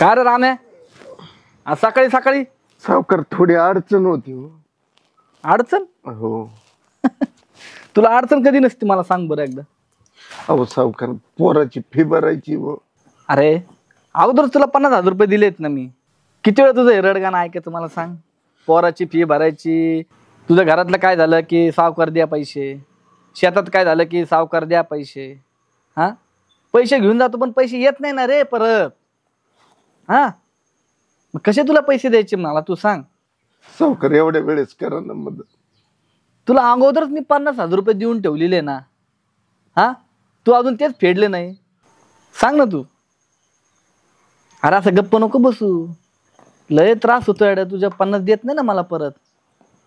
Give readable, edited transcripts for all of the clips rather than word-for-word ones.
काय रे राम्या, आज सकाळी सकाळी? सावकार थोडी अडचण होती हो. अडचण? हो. तुला अडचण कधी नसते मला सांग बरं एकदा. अहो सावकार, पोराची फी भरायची हो. अरे अगोदर तुला 50,000 रुपये दिलेत ना मी. किती वेळ तुझं रडगाणं ऐकायचं मला सांग. पोराची फी भरायची, तुझ्या घरातलं काय झालं की सावकार द्या पैसे, शेतात काय झालं की सावकार द्या पैसे. हा, पैसे घेऊन जातो पण पैसे येत नाही ना रे परत. हा, मग कसे तुला पैसे द्यायचे मला तू सांग. सावकार एवढ्या वेळेस करा ना मदत. तुला अगोदरच मी 50,000 रुपये देऊन ठेवलेले ना. हा, तू अजून तेच फेडले नाही. सांग ना तू. अरे असं गप्प नको बसू, लय त्रास होतो एवढ्या. तुझ्या 50 देत नाही ना मला परत,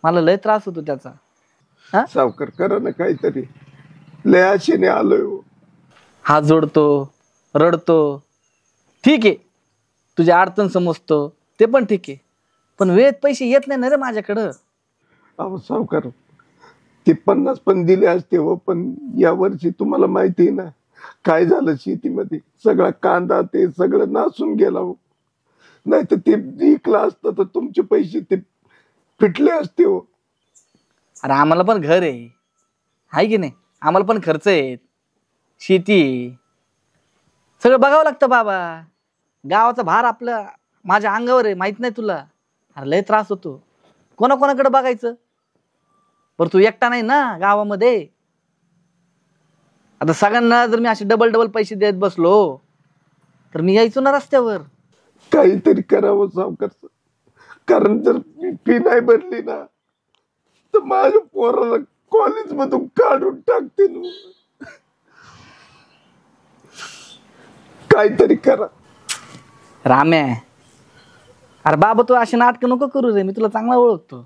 मला लय त्रास होतो त्याचा. हा, सावकार करा ना काहीतरी, लय आशेने आलोय हो. हात जोडतो, रडतो, ठीक आहे. तुझी अडचण समजतो ते पण ठीक आहे, पण वेळेत पैसे येत नाही ना रे माझ्याकडं. अहो सावकार, ते 50 पण दिले असते हो, पण या वर्षी तुम्हाला माहिती आहे ना काय झालं शेतीमध्ये. सगळा कांदा ते सगळं नासून गेला हो. नाही तर ते विकला असतं तर तुमचे पैसे ते फिटले असते हो. अरे आम्हाला पण घर आहे की नाही, आम्हाला पण खर्च आहेत, शेती आहे, सगळं बघावं लागतं बाबा. गावाचा भार आपल्या माझ्या अंगावर आहे, माहित नाही तुला. अरे लय त्रास होतो, कोणाकोणाकडे बघायचं बरं. तू एकटा नाही ना गावामध्ये. आता सगळ्यांना जर मी असे डबल डबल पैसे देत बसलो तर मी यायचो ना रस्त्यावर. काहीतरी करावं सावकार, कारण जर फी नाही भरली ना तर माझ्या पोराला कॉलेज मधून काढून टाकतील. काहीतरी करा राम्या. अरे बाबा तू अशी नाटकं नको करू रे, मी तुला चांगला ओळखतो.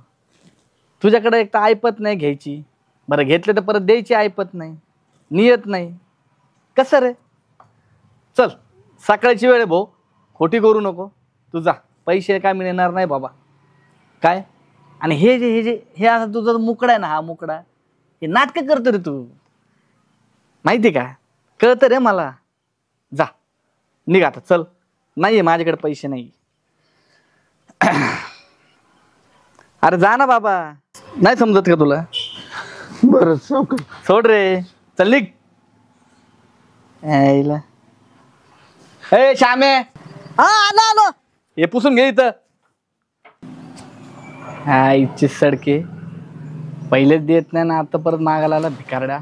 तुझ्याकडे एक तर ऐपत नाही घ्यायची, बरं घेतले तर परत द्यायची ऐपत नाही, नियत नाही. कसं रे? चल सकाळची वेळ आहे भाऊ, खोटी करू नको. तू जा, पैसे काय मिळणार नाही बाबा काय. आणि हे आता तुझा मुकडा आहे ना, हा मुकडा हे नाटकं करतो रे तू, माहिती का? कळतं रे मला. जा निघ आता, चल. नाहीये माझ्याकडे पैसे नाही. अरे जा ना बाबा, नाही समजत का तुला? बरं सावकार, सोड रे, चल निघ. ए श्यामे, हा आलो आलो. हे पुसून घे इथं. हा इच्छित सडके, पहिलेच देत नाही ना, आता परत मागायला आला भिकारडा.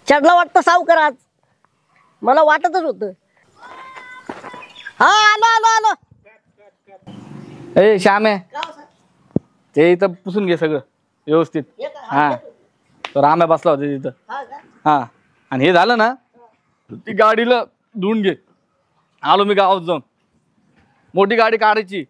चढला वाटतं सावकार आज, मला वाटतच होत. हा आलो आलो आलो. ए श्यामे, ते इथं पुसून घे सगळं व्यवस्थित. हा, तो राम्या बसला होता तिथं. हा, आणि हे झालं ना, ती गाडीला धुवून घे. आलो मी गावात जाऊन, मोठी गाडी काढायची,